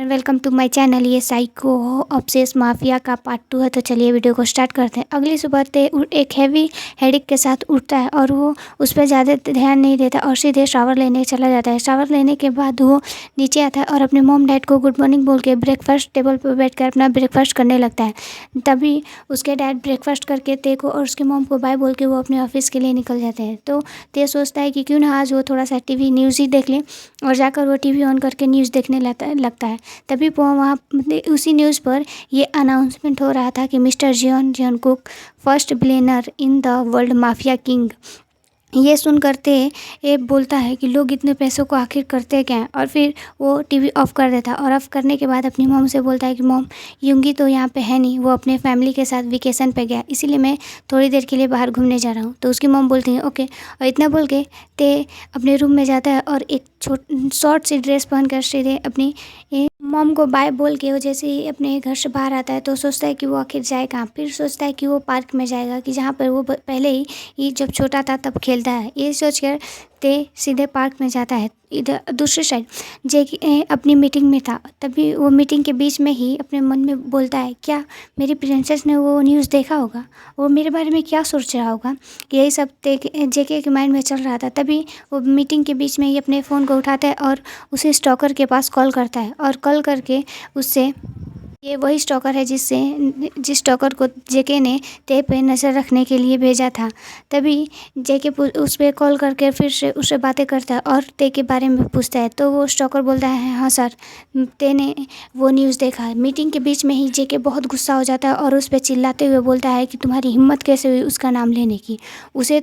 Welcome to my channel. ये psycho obsess mafia का part 2 है। तो चलिए वीडियो को स्टार्ट करते हैं। अगली सुबह ते एक हैवी हेडेक के साथ उठता है और वो उस पर ज़्यादा ध्यान नहीं देता और सीधे शावर लेने चला जाता है। शावर लेने के बाद वो नीचे आता है और अपने मॉम डैड को गुड मॉर्निंग बोल के ब्रेकफास्ट टेबल पर बैठकर अपना ब्रेकफास्ट करने लगता है। तभी उसके डैड ब्रेकफास्ट करके ते को और उसके मॉम को बाय बोल के वो अपने ऑफिस के लिए निकल जाते हैं। तो ते सोचता है कि क्यों ना आज वो थोड़ा सा टीवी न्यूज़ ही देख ले और जाकर वो टीवी ऑन करके न्यूज़ देखने लगता है। तभी वो वहाँ उसी न्यूज़ पर ये अनाउंसमेंट हो रहा था कि mister Jeon Kook first billionaire in the world mafia king. ये सुन करते ये बोलता है कि लोग इतने पैसों को आखिर करते क्या हैं, और फिर वो टीवी ऑफ़ कर देता है। और ऑफ़ करने के बाद अपनी मॉम से बोलता है कि मॉम, यूंगी तो यहाँ पे है नहीं, वो अपने फैमिली के साथ वेकेशन पे गया, इसीलिए मैं थोड़ी देर के लिए बाहर घूमने जा रहा हूँ। तो उसकी मॉम बोलती है ओके। और इतना बोल के ते अपने रूम में जाता है और एक शॉर्ट सी ड्रेस पहन कर सीधे अपनी मॉम को बाय बोल के वो जैसे ही अपने घर से बाहर आता है तो सोचता है कि वो आखिर जाए कहाँ। फिर सोचता है कि वो पार्क में जाएगा कि जहाँ पर वो पहले ही जब छोटा था तब खेलता है। ये सोचकर ते सीधे पार्क में जाता है। इधर दूसरी साइड जेके अपनी मीटिंग में था। तभी वो मीटिंग के बीच में ही अपने मन में बोलता है, क्या मेरी प्रिंसेस ने वो न्यूज़ देखा होगा, वो मेरे बारे में क्या सोच रहा होगा। यही सब जेके के माइंड में चल रहा था। तभी वो मीटिंग के बीच में ही अपने फ़ोन को उठाता है और उसे स्टॉकर के पास कॉल करता है और कॉल करके उससे, ये वही स्टॉकर है जिस स्टॉकर को जेके ने ते पे नज़र रखने के लिए भेजा था। तभी जेके उस पर कॉल करके फिर से उससे बातें करता है और ते के बारे में पूछता है। तो वो स्टॉकर बोलता है, हाँ सर, ते ने वो न्यूज़ देखा है। मीटिंग के बीच में ही जेके बहुत गुस्सा हो जाता है और उस पर चिल्लाते हुए बोलता है कि तुम्हारी हिम्मत कैसे हुई उसका नाम लेने की, उसे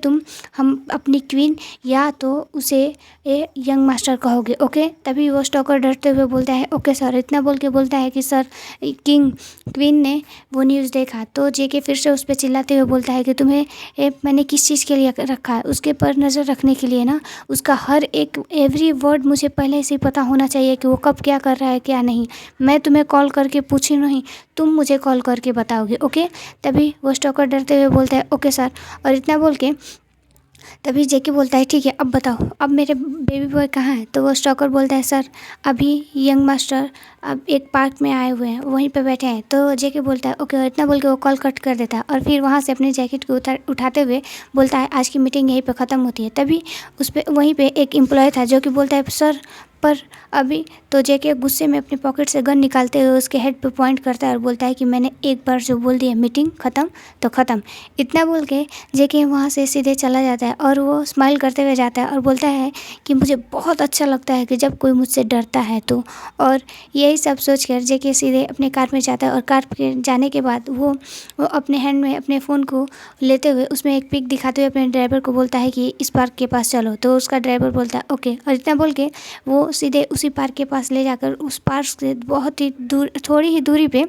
हम अपनी क्वीन या तो उसे यंग मास्टर कहोगे, ओके। तभी वो स्टॉकर डरते हुए बोलता है ओके सर। इतना बोल के बोलता है कि सर, क्वीन ने वो न्यूज़ देखा। तो जेके फिर से उस पर चिल्लाते हुए बोलता है कि तुम्हें मैंने किस चीज़ के लिए रखा है, उसके पर नज़र रखने के लिए ना। उसका हर एक एवरी वर्ड मुझे पहले से पता होना चाहिए कि वो कब क्या कर रहा है क्या नहीं। मैं तुम्हें कॉल करके पूछी नहीं, तुम मुझे कॉल करके बताओगे, ओके। तभी वो स्टॉकर डरते हुए बोलता है ओके सर। और इतना बोल के तभी जेके बोलता है ठीक है, अब बताओ, अब मेरे बेबी बॉय कहाँ है। तो वो स्टॉकर बोलता है सर, अभी यंग मास्टर अब एक पार्क में आए हुए हैं, वहीं पे बैठे हैं। तो जेके बोलता है ओके। और इतना बोल के वो कॉल कट कर देता है और फिर वहाँ से अपने जैकेट को उठाते हुए बोलता है आज की मीटिंग यहीं पे ख़त्म होती है। तभी उस पर वहीं पे एक एम्प्लॉय था जो कि बोलता है सर पर अभी। तो जेके गुस्से में अपने पॉकेट से गन निकालते हुए उसके हेड पे पॉइंट करता है और बोलता है कि मैंने एक बार जो बोल दिया मीटिंग ख़त्म तो ख़त्म। इतना बोल के जेके वहाँ से सीधे चला जाता है और वो स्माइल करते हुए जाता है और बोलता है कि मुझे बहुत अच्छा लगता है कि जब कोई मुझसे डरता है तो। और यही सब सोचकर जेके सीधे अपने कार में जाता है और कार पे जाने के बाद वो अपने हैंड में अपने फ़ोन को लेते हुए उसमें एक पिक दिखाते हुए अपने ड्राइवर को बोलता है कि इस पार्क के पास चलो। तो उसका ड्राइवर बोलता है ओके। और इतना बोल के वो सीधे उसी पार्क के पास ले जाकर उस पार्क से बहुत ही दूर, थोड़ी ही दूरी पे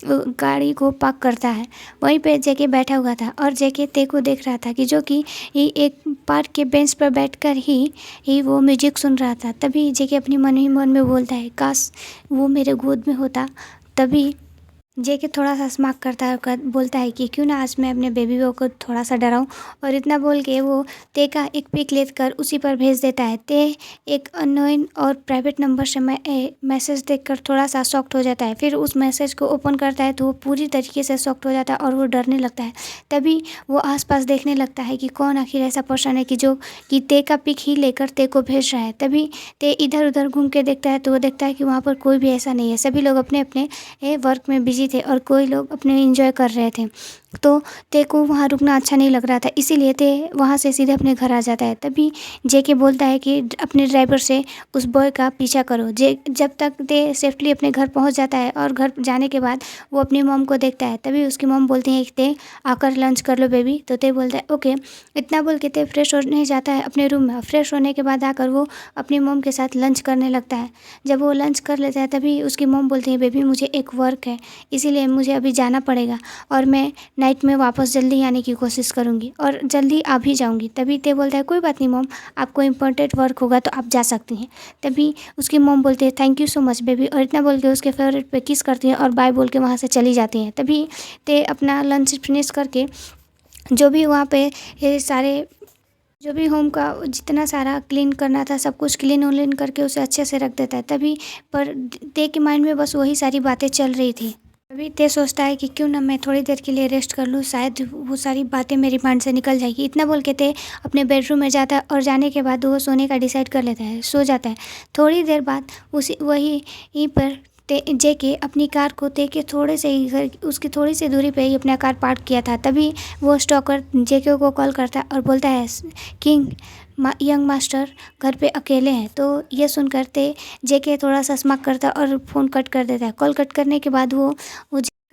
गाड़ी को पार्क करता है। वहीं पे जेके बैठा हुआ था और जेके ते को देख रहा था कि जो कि एक पार्क के बेंच पर बैठकर ही वो म्यूजिक सुन रहा था। तभी जेके अपनी मन ही मन में बोलता है काश वो मेरे गोद में होता। तभी जेके थोड़ा सा स्मार्ट करता है और बोलता है कि क्यों ना आज मैं अपने बेबी बॉय को थोड़ा सा डराऊं। और इतना बोल के वो ते का एक पिक लेकर उसी पर भेज देता है। ते एक अननोन और प्राइवेट नंबर से मैसेज देखकर थोड़ा सा शॉक्ड हो जाता है। फिर उस मैसेज को ओपन करता है तो वो पूरी तरीके से शॉक्ड हो जाता है और वो डरने लगता है। तभी वो आसपास देखने लगता है कि कौन आखिर ऐसा पर्सन है कि जो कि ते का पिक ही लेकर ते को भेज रहा है। तभी ते इधर उधर घूम के देखता है तो वो देखता है कि वहाँ पर कोई भी ऐसा नहीं है, सभी लोग अपने अपने वर्क में बिजी थे और कोई लोग अपने एंजॉय कर रहे थे। तो ते को वहाँ रुकना अच्छा नहीं लग रहा था, इसीलिए ते वहाँ से सीधे अपने घर आ जाता है। तभी जेके बोलता है कि अपने ड्राइवर से उस बॉय का पीछा करो। जब तक ते सेफ्टली अपने घर पहुँच जाता है और घर जाने के बाद वो अपनी मॉम को देखता है। तभी उसकी मॉम बोलती है कि ते आकर लंच कर लो बेबी। तो ते बोलता है ओके। इतना बोल के ते फ्रेश होने जाता है अपने रूम में। फ्रेश होने के बाद आकर वो अपनी मॉम के साथ लंच करने लगता है। जब वो लंच कर लेता है तभी उसकी मॉम बोलती है बेबी मुझे एक वर्क है, इसीलिए मुझे अभी जाना पड़ेगा और मैं नाइट में वापस जल्दी आने की कोशिश करूँगी और जल्दी आ भी जाऊँगी। तभी ते बोलता है कोई बात नहीं मॉम, आपको इम्पोर्टेंट वर्क होगा तो आप जा सकती हैं। तभी उसकी मॉम बोलती है thank you so much baby. और इतना बोल के उसके फेवरेट पे किस करती हैं और बाय बोल के वहाँ से चली जाती हैं। तभी ते अपना लंच फिनिश करके जो भी वहाँ पे ये सारे जो भी होम का जितना सारा क्लीन करना था सब कुछ क्लीन उलीन करके उसे अच्छे से रख देता है। तभी पर ते के माइंड में बस वही सारी बातें चल रही थी। तभी ते सोचता है कि क्यों ना मैं थोड़ी देर के लिए रेस्ट कर लूँ, शायद वो सारी बातें मेरी माइंड से निकल जाएगी। इतना बोल के ते अपने बेडरूम में जाता है और जाने के बाद वो सोने का डिसाइड कर लेता है, सो जाता है। थोड़ी देर बाद उसी वहीं पर जेके अपनी कार को ते के थोड़े से ही घर उसकी थोड़ी सी दूरी पे ही अपना कार पार्क किया था। तभी वो स्टॉकर जेके को कॉल करता है और बोलता है किंग यंग मास्टर घर पे अकेले हैं। तो ये सुनकर ते जेके थोड़ा सा स्मार्ट करता है और फ़ोन कट कर देता है। कॉल कट करने के बाद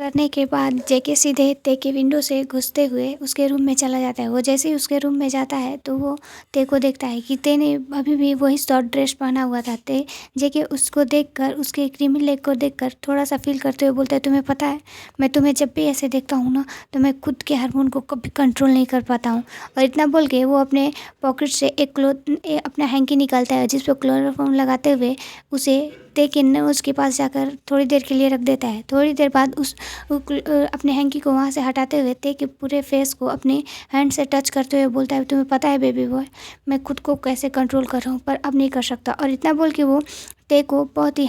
करने के बाद जेके सीधे ते के विंडो से घुसते हुए उसके रूम में चला जाता है। वो जैसे ही उसके रूम में जाता है तो वो ते को देखता है कि ते ने अभी भी वही शॉर्ट ड्रेस पहना हुआ था। ते जेके उसको देखकर उसके क्रीमी लेग को देखकर थोड़ा सा फील करते हुए बोलता है, तुम्हें पता है मैं तुम्हें जब भी ऐसे देखता हूँ ना तो मैं खुद के हार्मोन को कभी कंट्रोल नहीं कर पाता हूँ। और इतना बोल के वो अपने पॉकेट से एक अपना हैंकी निकालता है जिस पर क्लोरोफॉर्म लगाते हुए उसे ते के नोज़ के पास जाकर थोड़ी देर के लिए रख देता है। थोड़ी देर बाद अपने हैंकी को वहाँ से हटाते हुए ते के पूरे फेस को अपने हैंड से टच करते हुए बोलता है, तुम्हें पता है बेबी बॉय मैं खुद को कैसे कंट्रोल कर रहा हूँ पर अब नहीं कर सकता। और इतना बोल के वो ते को बहुत ही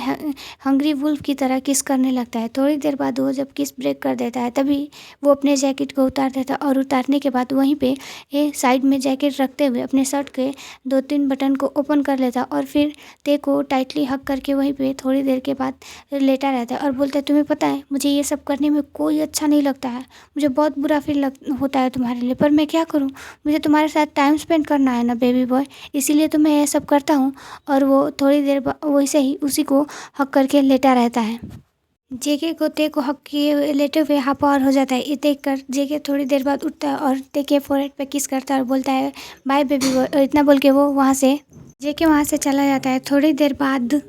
हंग्री वुल्फ की तरह किस करने लगता है। थोड़ी देर बाद वो जब किस ब्रेक कर देता है तभी वो अपने जैकेट को उतार देता है और उतारने के बाद वहीं पे साइड में जैकेट रखते हुए अपने शर्ट के 2-3 बटन को ओपन कर लेता और फिर ते को टाइटली हक करके वहीं पे थोड़ी देर के बाद लेटा रहता है और बोलता है, तुम्हें पता है मुझे ये सब करने में कोई अच्छा नहीं लगता है, मुझे बहुत बुरा फील होता है तुम्हारे लिए, पर मैं क्या करूँ, मुझे तुम्हारे साथ टाइम स्पेंड करना है ना बेबी बॉय, इसीलिए तो मैं ये सब करता हूँ। और वो थोड़ी देर वैसे ही उसी को हक करके लेटा रहता है। जेके को ते को हक किए लेटे हुए हाफ आवर हो जाता है। ये देख कर जेके थोड़ी देर बाद उठता है और ते के फोरहेड पे किस करता है और बोलता है बाय बेबी बॉय। और इतना बोल के वो वहाँ से जेके वहाँ से चला जाता है। थोड़ी देर बाद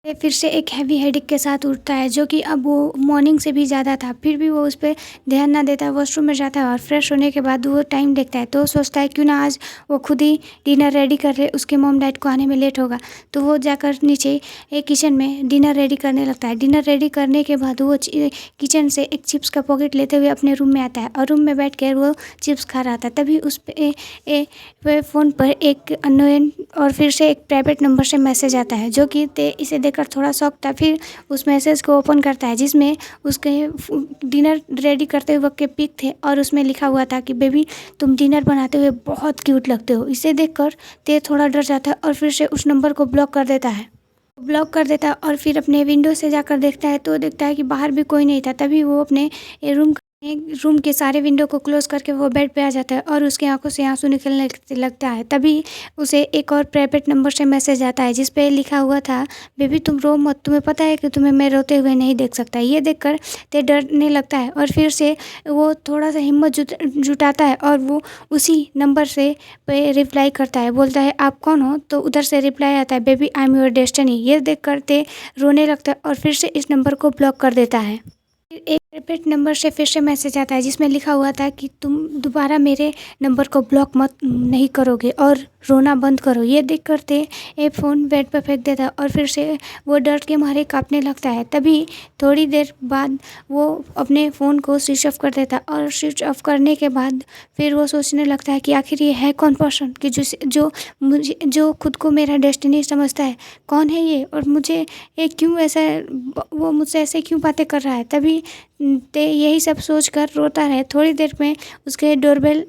ये फिर से एक हैवी हेडेक के साथ उठता है जो कि अब वो मॉर्निंग से भी ज़्यादा था, फिर भी वो उस पर ध्यान ना देता है। वॉशरूम में जाता है और फ्रेश होने के बाद वो टाइम देखता है तो सोचता है क्यों ना आज वो खुद ही डिनर रेडी कर रहे, उसके मॉम डैड को आने में लेट होगा। तो वो जाकर नीचे एक किचन में डिनर रेडी करने लगता है। डिनर रेडी करने के बाद वो किचन से एक चिप्स का पॉकेट लेते हुए अपने रूम में आता है और रूम में बैठ कर वो चिप्स खा रहा था। तभी उस पर फ़ोन पर एक अननोन और फिर से एक प्राइवेट नंबर से मैसेज आता है जो कि ते इसे देखकर थोड़ा शॉक था। फिर उस मैसेज को ओपन करता है जिसमें उसके डिनर रेडी करते वक्त के पिक थे और उसमें लिखा हुआ था कि बेबी तुम डिनर बनाते हुए बहुत क्यूट लगते हो। इसे देखकर ते थोड़ा डर जाता है और फिर से उस नंबर को ब्लॉक कर देता है और फिर अपने विंडो से जाकर देखता है तो देखता है कि बाहर भी कोई नहीं था। तभी वो अपने रूम के सारे विंडो को क्लोज करके वो बेड पे आ जाता है और उसकी आंखों से आंसू निकलने लगता है। तभी उसे एक और प्राइवेट नंबर से मैसेज आता है जिस पे लिखा हुआ था बेबी तुम रो मत, तुम्हें पता है कि तुम्हें मैं रोते हुए नहीं देख सकता। ये देखकर ते डरने लगता है और फिर से वो थोड़ा सा हिम्मत जुटाता है और वो उसी नंबर से पे रिप्लाई करता है, बोलता है आप कौन हो। तो उधर से रिप्लाई आता है baby I am your destiny. ये देखकर ते रोने लगता है और फिर से इस नंबर को ब्लॉक कर देता है। फिर एक प्राइवेट नंबर से फिर से मैसेज आता है जिसमें लिखा हुआ था कि तुम दोबारा मेरे नंबर को ब्लॉक मत नहीं करोगे और रोना बंद करो। ये देख करते ये फ़ोन बेड पर फेंक देता है और फिर से वो डर के मारे कांपने लगता है। तभी थोड़ी देर बाद वो अपने फ़ोन को स्विच ऑफ कर देता है और स्विच ऑफ करने के बाद फिर वो सोचने लगता है कि आखिर ये है कौन पर्सन कि जो खुद को मेरा डेस्टिनी समझता है, कौन है ये और मुझे ये क्यों ऐसा वो मुझसे ऐसे क्यों बातें कर रहा है। तभी ते यही सब सोच कर रोता है। थोड़ी देर में उसके डोरबेल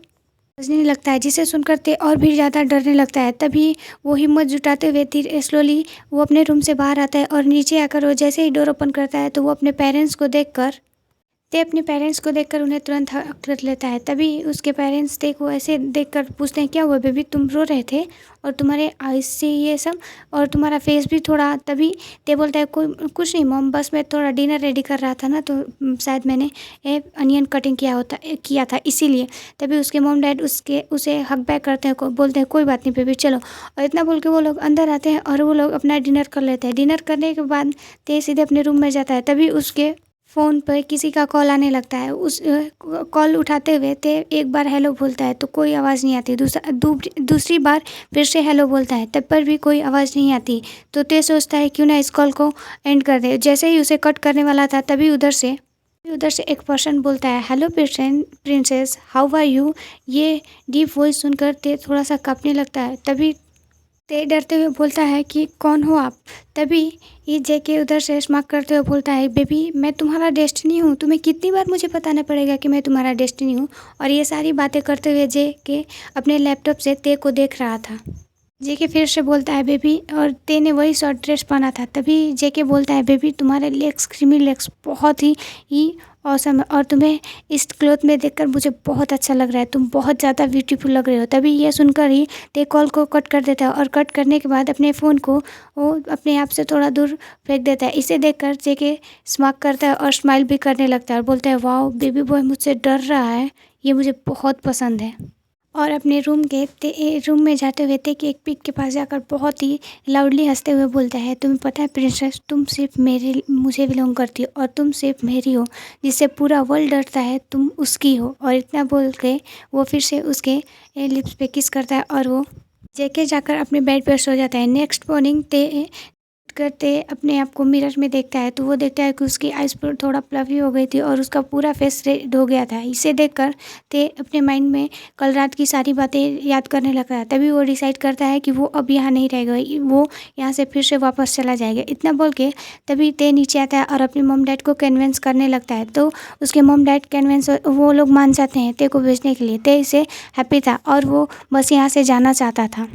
बजने लगता है जिसे सुनकर ते और भी ज़्यादा डरने लगता है। तभी वो हिम्मत जुटाते हुए धीरे स्लोली वो अपने रूम से बाहर आता है और नीचे आकर वो जैसे ही डोर ओपन करता है तो वो अपने पेरेंट्स को देखकर उन्हें तुरंत हक कर लेता है। तभी उसके पेरेंट्स ते को ऐसे देखकर पूछते हैं क्या हुआ बेबी, तुम रो रहे थे और तुम्हारे आइज से ये सब और तुम्हारा फेस भी थोड़ा। तभी ते बोलता है कोई कुछ नहीं मॉम, बस मैं थोड़ा डिनर रेडी कर रहा था ना तो शायद मैंने अनियन कटिंग किया था इसीलिए। तभी उसके मॉम डैड उसे हक बैक करते हैं, बोलते हैं कोई बात नहीं बेबी चलो। और इतना बोल के वो लोग अंदर आते हैं और वो लोग अपना डिनर कर लेते हैं। डिनर करने के बाद ते सीधे अपने रूम में जाता है। तभी उसके फ़ोन पर किसी का कॉल आने लगता है। उस कॉल उठाते हुए ते एक बार हेलो बोलता है तो कोई आवाज़ नहीं आती। दूसरी बार फिर से हेलो बोलता है तब पर भी कोई आवाज़ नहीं आती। तो ते सोचता है क्यों ना इस कॉल को एंड कर दे। जैसे ही उसे कट करने वाला था तभी उधर से उधर से एक पर्सन बोलता है, hello princess, how are you. ये डीप वॉइस सुनकर ते थोड़ा सा कांपने लगता है। तभी ते डरते हुए बोलता है कि कौन हो आप। तभी ये जेके उधर से स्मार्ट करते हुए बोलता है, बेबी मैं तुम्हारा डेस्टिनी हूँ, तुम्हें कितनी बार मुझे बताना पड़ेगा कि मैं तुम्हारा डेस्टिनी हूँ। और ये सारी बातें करते हुए जेके अपने लैपटॉप से ते को देख रहा था। जेके फिर से बोलता है, बेबी, और ते ने वही शॉर्ट ड्रेस पहना था। तभी जेके बोलता है, बेबी तुम्हारे लेग्स, क्रीमी लेग्स बहुत ही औसम है, और तुम्हें इस क्लोथ में देखकर मुझे बहुत अच्छा लग रहा है, तुम बहुत ज़्यादा ब्यूटीफुल लग रहे हो। तभी ये सुनकर ही ते कॉल को कट कर देता है, और कट करने के बाद अपने फ़ोन को वो अपने आप से थोड़ा दूर फेंक देता है। इसे देखकर जेके स्मार्ट करता है और स्माइल भी करने लगता है और बोलता है, वाओ बेबी बॉय मुझसे डर रहा है, ये मुझे बहुत पसंद है। और अपने रूम में जाते हुए ते के एक पिक के पास जाकर बहुत ही लाउडली हंसते हुए बोलता है, तुम्हें पता है प्रिंसेस, तुम सिर्फ मुझे बिलोंग करती हो, और तुम सिर्फ मेरी हो, जिससे पूरा वर्ल्ड डरता है तुम उसकी हो। और इतना बोल के वो फिर से उसके लिप्स पे किस करता है और वो जेके जाकर अपने बेड पर सो जाता है। नेक्स्ट मॉर्निंग ते करते अपने आप को मिरर में देखता है तो वो देखता है कि उसकी आइज़ पर थोड़ा प्लफी हो गई थी और उसका पूरा फेस रेड हो गया था। इसे देखकर ते अपने माइंड में कल रात की सारी बातें याद करने लगता है। तभी वो डिसाइड करता है कि वो अब यहाँ नहीं रहेगा, वो यहाँ से फिर से वापस चला जाएगा। इतना बोल के तभी ते नीचे आता है और अपने मॉम डैड को कन्विंस करने लगता है। तो उसके मॉम डैड कन्विंस, वो लोग मान जाते हैं ते को भेजने के लिए। ते इसे हैप्पी था और वो बस यहाँ से जाना चाहता था।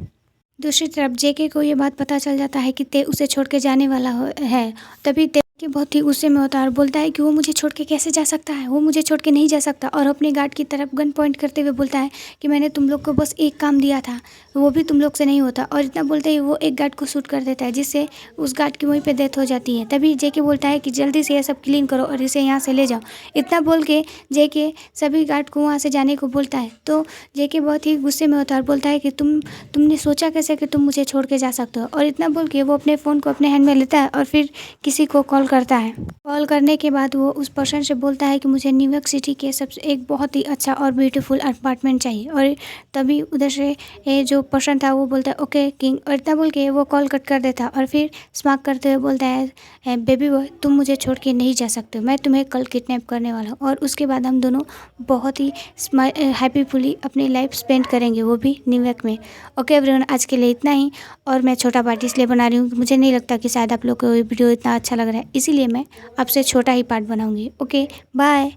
दूसरी तरफ जेके को ये बात पता चल जाता है कि ते उसे छोड़ के जाने वाला है। तभी ते के बहुत ही गुस्से में होता है और बोलता है कि वो मुझे छोड़ के कैसे जा सकता है, वो मुझे छोड़ के नहीं जा सकता। और अपने गार्ड की तरफ गन पॉइंट करते हुए बोलता है कि मैंने तुम लोग को बस एक काम दिया था, वो भी तुम लोग से नहीं होता। और इतना बोलते ही वो एक गार्ड को शूट कर देता है, जिससे उस गार्ड की वहीं पे डेथ हो जाती है। तभी जेके बोलता है कि जल्दी से ये सब क्लीन करो और इसे यहाँ से ले जाओ। इतना बोल के जेके सभी गार्ड को वहाँ से जाने को बोलता है। तो जेके बहुत ही गुस्से में होता है और बोलता है कि तुमने सोचा कैसे कि तुम मुझे छोड़ के जा सकते हो। और इतना बोल के वो अपने फ़ोन को अपने हैंड में लेता है और फिर किसी को कॉल करता है। कॉल करने के बाद वो उस पर्सन से बोलता है कि मुझे न्यूयॉर्क सिटी के सबसे एक बहुत ही अच्छा और ब्यूटीफुल अपार्टमेंट चाहिए। और तभी उधर से ये जो पर्सन था वो बोलता है, ओके किंग। और इतना बोल के वो कॉल कट कर देता है और फिर स्मार्ट करते हुए बोलता है, बेबी बॉय तुम मुझे छोड़ के नहीं जा सकते, मैं तुम्हें कल किडनैप करने वाला हूँ। और उसके बाद हम दोनों बहुत ही हैप्पीफुली अपनी लाइफ स्पेंड करेंगे, वो भी न्यूयॉर्क में। ओके एवरीवन, आज के लिए इतना ही। और मैं छोटा पार्ट इसलिए बना रही हूँ कि मुझे नहीं लगता कि शायद आप लोग को ये वीडियो इतना अच्छा लग रहा है, इसीलिए मैं आपसे छोटा ही पार्ट बनाऊँगी। Okay bye.